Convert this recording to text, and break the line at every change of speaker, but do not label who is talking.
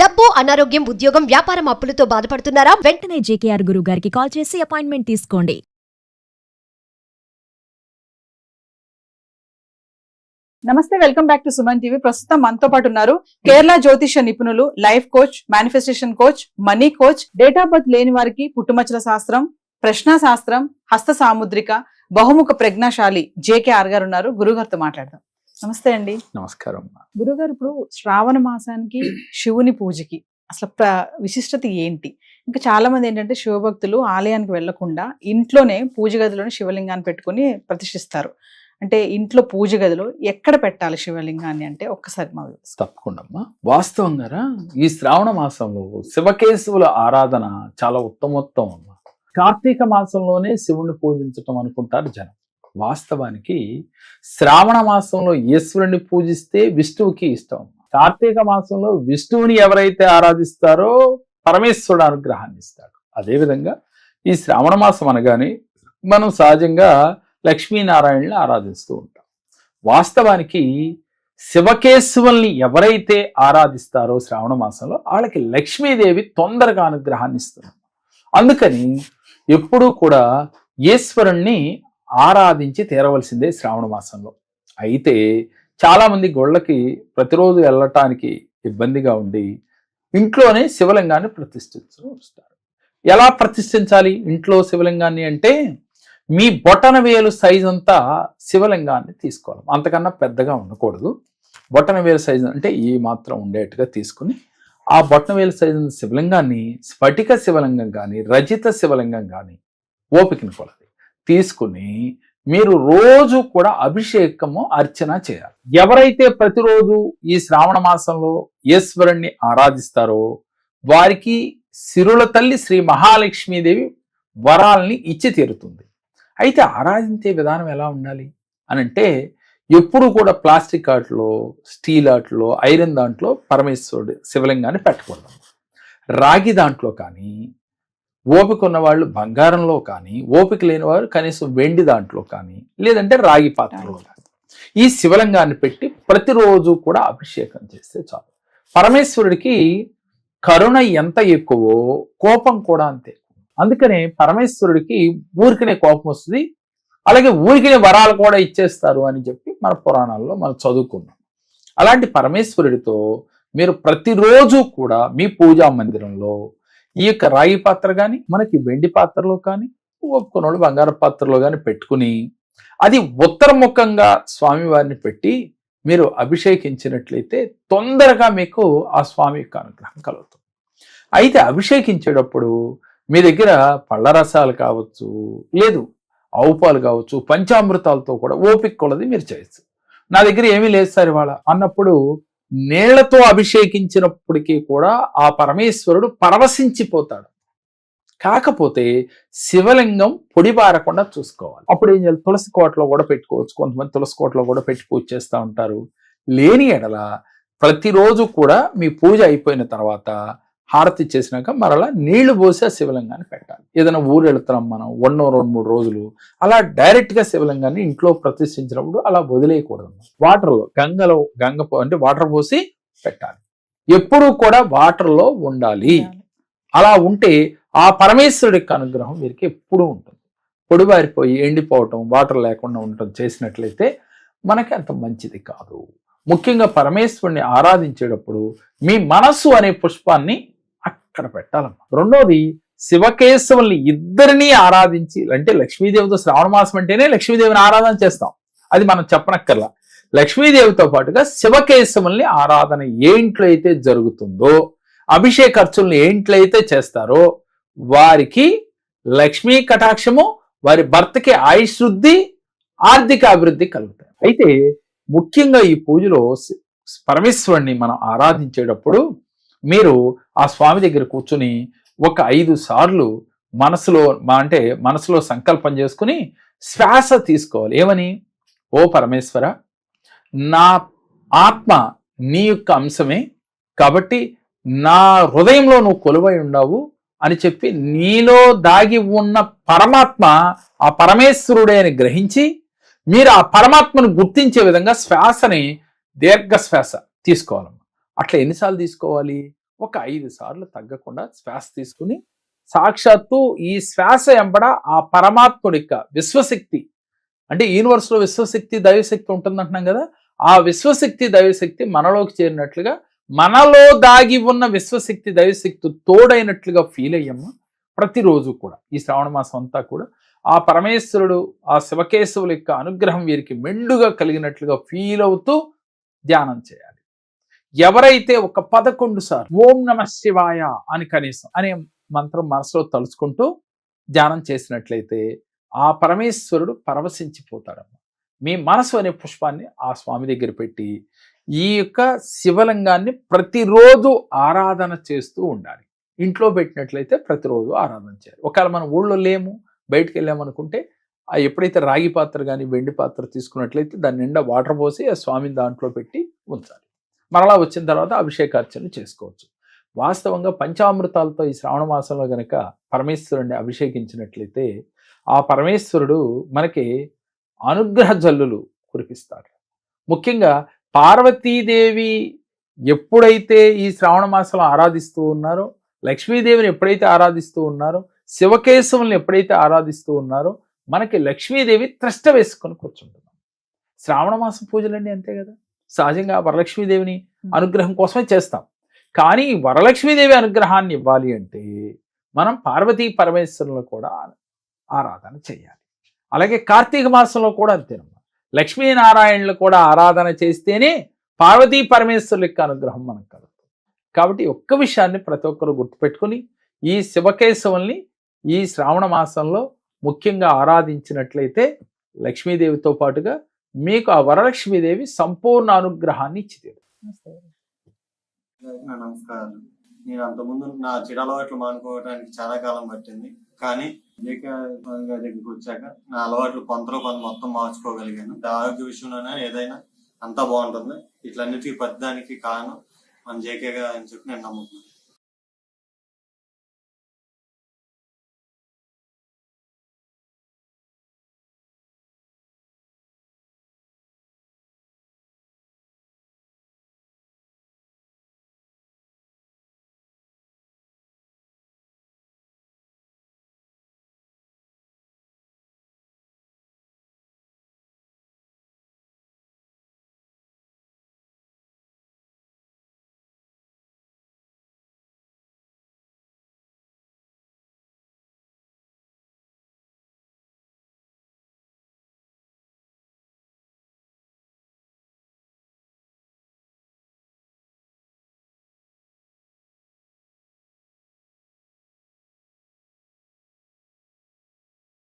డబ్బు, అనారోగ్యం, ఉద్యోగం, వ్యాపారం అప్పులతో బాధపడుతున్నారా?
వెంటనే జేకేఆర్ గురువు గారికి కాల్ చేసి అపాయింట్మెంట్ తీసుకోండి.
నమస్తే, welcome back to Suman TV. ప్రస్తుతం మనతో పాటు ఉన్నారు కేరళ జ్యోతిష నిపుణులు, life coach, manifestation coach, money coach, date of birth లేని వారికి పుట్టుమచ్చల శాస్త్రం, ప్రశ్న శాస్త్రం, హస్త సాముద్రిక, బహుముఖ ప్రజ్ఞాశాలి జేకేఆర్ గారు ఉన్నారు. గురుగారితో మాట్లాడదాం. నమస్తే అండి.
నమస్కారం.
గురుగారు, ఇప్పుడు శ్రావణ మాసానికి శివుని పూజకి అసలు విశిష్టత ఏంటి? ఇంకా చాలా మంది ఏంటంటే శివభక్తులు ఆలయానికి వెళ్లకుండా ఇంట్లోనే పూజ గదిలోనే శివలింగాన్ని పెట్టుకుని ప్రతిష్ఠిస్తారు. అంటే ఇంట్లో పూజ గదిలో ఎక్కడ పెట్టాలి శివలింగాన్ని అంటే ఒక్కసారి మా
తప్పకుండా అమ్మా. వాస్తవంగా ఈ శ్రావణ మాసంలో శివకేశవుల ఆరాధన చాలా ఉత్తమోత్తం అమ్మా. కార్తీక మాసంలోనే శివుణ్ణి పూజించటం అనుకుంటారు జనం. వాస్తవానికి శ్రావణ మాసంలో ఈశ్వరుని పూజిస్తే విష్ణువుకి ఇష్టం. కార్తీక మాసంలో విష్ణువుని ఎవరైతే ఆరాధిస్తారో పరమేశ్వరుడు అనుగ్రహాన్ని ఇస్తాడు. అదేవిధంగా ఈ శ్రావణ మాసం అనగానే మనం సహజంగా లక్ష్మీనారాయణని ఆరాధిస్తూ ఉంటాం. వాస్తవానికి శివకేశవుల్ని ఎవరైతే ఆరాధిస్తారో శ్రావణ మాసంలో వాళ్ళకి లక్ష్మీదేవి తొందరగా అనుగ్రహాన్ని ఇస్తుంది. అందుకని ఎప్పుడూ కూడా ఈశ్వరుణ్ణి ఆరాధించి తీరవలసిందే శ్రావణ మాసంలో. అయితే చాలామంది గుళ్ళకి ప్రతిరోజు వెళ్ళటానికి ఇబ్బందిగా ఉండి ఇంట్లోనే శివలింగాన్ని ప్రతిష్ఠిస్తూ వస్తారు. ఎలా ప్రతిష్ఠించాలి ఇంట్లో శివలింగాన్ని అంటే మీ బొటన వేలు సైజు అంతా శివలింగాన్ని తీసుకోవాలి. అంతకన్నా పెద్దగా ఉండకూడదు. బొటన వేలు సైజు అంటే ఈ మాత్రం ఉండేట్టుగా తీసుకుని ఆ బొటన వేలు సైజు శివలింగాన్ని స్ఫటిక శివలింగం కానీ రజిత శివలింగం కానీ ఓపికని కొలది తీసుకుని మీరు రోజు కూడా అభిషేకము అర్చన చేయాలి. ఎవరైతే ప్రతిరోజు ఈ శ్రావణ మాసంలో ఈశ్వరుణ్ణి ఆరాధిస్తారో వారికి సిరుల తల్లి శ్రీ మహాలక్ష్మీదేవి వరాల్ని ఇచ్చి తీరుతుంది. అయితే ఆరాధించే విధానం ఎలా ఉండాలి అని అంటే ఎప్పుడు కూడా ప్లాస్టిక్ ఆటలో, స్టీల్ ఆటలో, ఐరన్ దాంట్లో పరమేశ్వరుడు శివలింగాన్ని పెట్టకూడదు. రాగి దాంట్లో కానీ, ఓపిక ఉన్నవాళ్ళు బంగారంలో కానీ, ఓపిక లేని వారు కనీసం వెండి దాంట్లో కానీ, లేదంటే రాగి పాత్రలో కానీ ఈ శివలింగాన్ని పెట్టి ప్రతిరోజు కూడా అభిషేకం చేస్తే చాలు. పరమేశ్వరుడికి కరుణ ఎంత ఎక్కువో కోపం కూడా అంతే. అందుకనే పరమేశ్వరుడికి ఊరికనే కోపం వస్తుంది, అలాగే ఊరికనే వరాలు కూడా ఇచ్చేస్తారు అని చెప్పి మన పురాణాల్లో మనం చదువుకున్నాం. అలాంటి పరమేశ్వరుడితో మీరు ప్రతిరోజు కూడా మీ పూజా మందిరంలో ఈ యొక్క రాగి పాత్ర కానీ, మనకి వెండి పాత్రలో కానీ, ఒప్పుకున్నోళ్ళు బంగారు పాత్రలో కానీ పెట్టుకుని అది ఉత్తరముఖంగా స్వామివారిని పెట్టి మీరు అభిషేకించినట్లయితే తొందరగా మీకు ఆ స్వామి యొక్క అనుగ్రహం కలుగుతుంది. అయితే అభిషేకించేటప్పుడు మీ దగ్గర పళ్ళ రసాలు కావచ్చు, లేదు ఆవు పాలు కావచ్చు, పంచామృతాలతో కూడా ఓపిక కొలది మీరు చేయొచ్చు. నా దగ్గర ఏమీ లేదు సార్ ఇవాళ అన్నప్పుడు నీళ్లతో అభిషేకించినప్పటికీ కూడా ఆ పరమేశ్వరుడు పరవశించిపోతాడు. కాకపోతే శివలింగం పొడిబారకుండా చూసుకోవాలి. అప్పుడు ఏం చేయాలి? తులసి కోటలో కూడా పెట్టుకోవచ్చు. కొంతమంది తులసి కోటలో కూడా పెట్టి పూజ చేస్తూ ఉంటారు. లేని ఎడల ప్రతిరోజు కూడా మీ పూజ అయిపోయిన తర్వాత హారతి చేసినాక మరలా నీళ్లు పోసి ఆ శివలింగాన్ని పెట్టాలి. ఏదైనా ఊరు వెళుతున్నాం మనం 2-3 రోజులు, అలా డైరెక్ట్గా శివలింగాన్ని ఇంట్లో ప్రతిష్ఠించినప్పుడు అలా వదిలేయకూడదు. వాటర్లో అంటే వాటర్ పోసి పెట్టాలి. ఎప్పుడూ కూడా వాటర్లో ఉండాలి. అలా ఉంటే ఆ పరమేశ్వరుడి యొక్క అనుగ్రహం వీరికి ఎప్పుడూ ఉంటుంది. పొడిబారిపోయి ఎండిపోవటం, వాటర్ లేకుండా ఉండటం చేసినట్లయితే మనకి అంత మంచిది కాదు. ముఖ్యంగా పరమేశ్వరుని ఆరాధించేటప్పుడు మీ మనస్సు అనే పుష్పాన్ని అక్కడ పెట్టాలమ్మా. రెండోది, శివకేశవుల్ని ఇద్దరినీ ఆరాధించి, అంటే లక్ష్మీదేవితో శ్రావణ మాసం అంటేనే లక్ష్మీదేవిని ఆరాధన చేస్తాం, అది మనం చెప్పనక్కర్లా. లక్ష్మీదేవితో పాటుగా శివకేశవుల్ని ఆరాధన ఏ ఇంట్లో అయితే జరుగుతుందో, అభిషేక ఖర్చుల్ని ఏ ఇంట్లో అయితే చేస్తారో వారికి లక్ష్మీ కటాక్షము, వారి భర్తకి ఆయుష్వృద్ధి, ఆర్థిక అభివృద్ధి కలుగుతాయి. అయితే ముఖ్యంగా ఈ పూజలో పరమేశ్వరుణ్ణి మనం ఆరాధించేటప్పుడు మీరు ఆ స్వామి దగ్గర కూర్చుని ఒక 5 సార్లు మనసులో సంకల్పం చేసుకుని శ్వాస తీసుకోవాలి. ఏమని? ఓ పరమేశ్వర, నా ఆత్మ నీ యొక్క అంశమే కాబట్టి నా హృదయంలో నువ్వు కొలువై ఉన్నావు అని చెప్పి నీలో దాగి ఉన్న పరమాత్మ ఆ పరమేశ్వరుడే అని గ్రహించి మీరు ఆ పరమాత్మను గుర్తించే విధంగా శ్వాసని దీర్ఘ శ్వాస తీసుకోవాలి. అట్లా ఎన్నిసార్లు తీసుకోవాలి? ఒక 5 సార్లు తగ్గకుండా శ్వాస తీసుకుని సాక్షాత్తు ఈ శ్వాస ఎంబడ ఆ పరమాత్ముడి యొక్క విశ్వశక్తి, అంటే యూనివర్స్ లో విశ్వశక్తి దైవశక్తి ఉంటుందంటున్నాం కదా, ఆ విశ్వశక్తి దైవశక్తి మనలోకి చేరినట్లుగా, మనలో దాగి ఉన్న విశ్వశక్తి దైవశక్తి తోడైనట్లుగా ఫీల్ అయ్యమ్మ. ప్రతిరోజు కూడా ఈ శ్రావణ మాసం అంతా కూడా ఆ పరమేశ్వరుడు, ఆ శివకేశవుల యొక్క అనుగ్రహం వీరికి మెండుగా కలిగినట్లుగా ఫీల్ అవుతూ ధ్యానం చేయాలి. ఎవరైతే ఒక 11 సార్లు ఓం నమ శివాయ అని కనీసం అనే మంత్రం మనసులో తలుచుకుంటూ ధ్యానం చేసినట్లయితే ఆ పరమేశ్వరుడు పరవశించిపోతాడమ్మా. మీ మనసు అనే పుష్పాన్ని ఆ స్వామి దగ్గర పెట్టి ఈ యొక్క శివలింగాన్ని ప్రతిరోజు ఆరాధన చేస్తూ ఉండాలి. ఇంట్లో పెట్టినట్లయితే ప్రతిరోజు ఆరాధన చేయాలి. ఒకవేళ మనం ఊళ్ళో లేము, బయటకు వెళ్ళామనుకుంటే ఎప్పుడైతే రాగి పాత్ర కానీ వెండి పాత్ర తీసుకున్నట్లయితే దాని నిండా వాటర్ పోసి ఆ స్వామిని దాంట్లో పెట్టి ఉంచాలి. మరలా వచ్చిన తర్వాత అభిషేకార్చన చేసుకోవచ్చు. వాస్తవంగా పంచామృతాలతో ఈ శ్రావణ మాసంలో గనక పరమేశ్వరుడిని అభిషేకించినట్లయితే ఆ పరమేశ్వరుడు మనకి అనుగ్రహ జల్లులు కురిపిస్తాడు. ముఖ్యంగా పార్వతీదేవి ఎప్పుడైతే ఈ శ్రావణ మాసంలో ఆరాధిస్తూ ఉన్నారో, లక్ష్మీదేవిని ఎప్పుడైతే ఆరాధిస్తూ ఉన్నారో, శివకేశవుల్ని ఎప్పుడైతే ఆరాధిస్తూ ఉన్నారో, మనకి లక్ష్మీదేవి త్రష్ట వేసుకొని కూర్చుంటున్నాం. శ్రావణ మాసం పూజలన్నీ అంతే కదా. సహజంగా వరలక్ష్మీదేవిని అనుగ్రహం కోసమే చేస్తాం. కానీ వరలక్ష్మీదేవి అనుగ్రహాన్ని ఇవ్వాలి అంటే మనం పార్వతీ పరమేశ్వరులను కూడా ఆరాధన చేయాలి. అలాగే కార్తీక మాసంలో కూడా అంతేనమ్మా. లక్ష్మీనారాయణలు కూడా ఆరాధన చేస్తేనే పార్వతీ పరమేశ్వరుల యొక్క అనుగ్రహం మనకు కలుగుతుంది. కాబట్టి ఒక్క విషయాన్ని ప్రతి ఒక్కరు గుర్తుపెట్టుకుని ఈ శివకేశవుల్ని ఈ శ్రావణ మాసంలో ముఖ్యంగా ఆరాధించినట్లయితే లక్ష్మీదేవితో పాటుగా మీకు ఆ వరలక్ష్మీదేవి సంపూర్ణ అనుగ్రహాన్ని ఇచ్చితేరు.
నమస్కారం. నేను అంతకుముందు నా చెడు అలవాట్లు మానుకోవడానికి చాలా కాలం పట్టింది. కానీ దగ్గరికి వచ్చాక నా అలవాట్లు కొంత మొత్తం మార్చుకోగలిగాను. ఆరోగ్య విషయంలోనే ఏదైనా అంతా బాగుంటుంది. ఇట్లన్నిటికీ పెద్దానికి కారణం మన జేకే గారు అని చెప్పి నేను నమ్ముతున్నాను.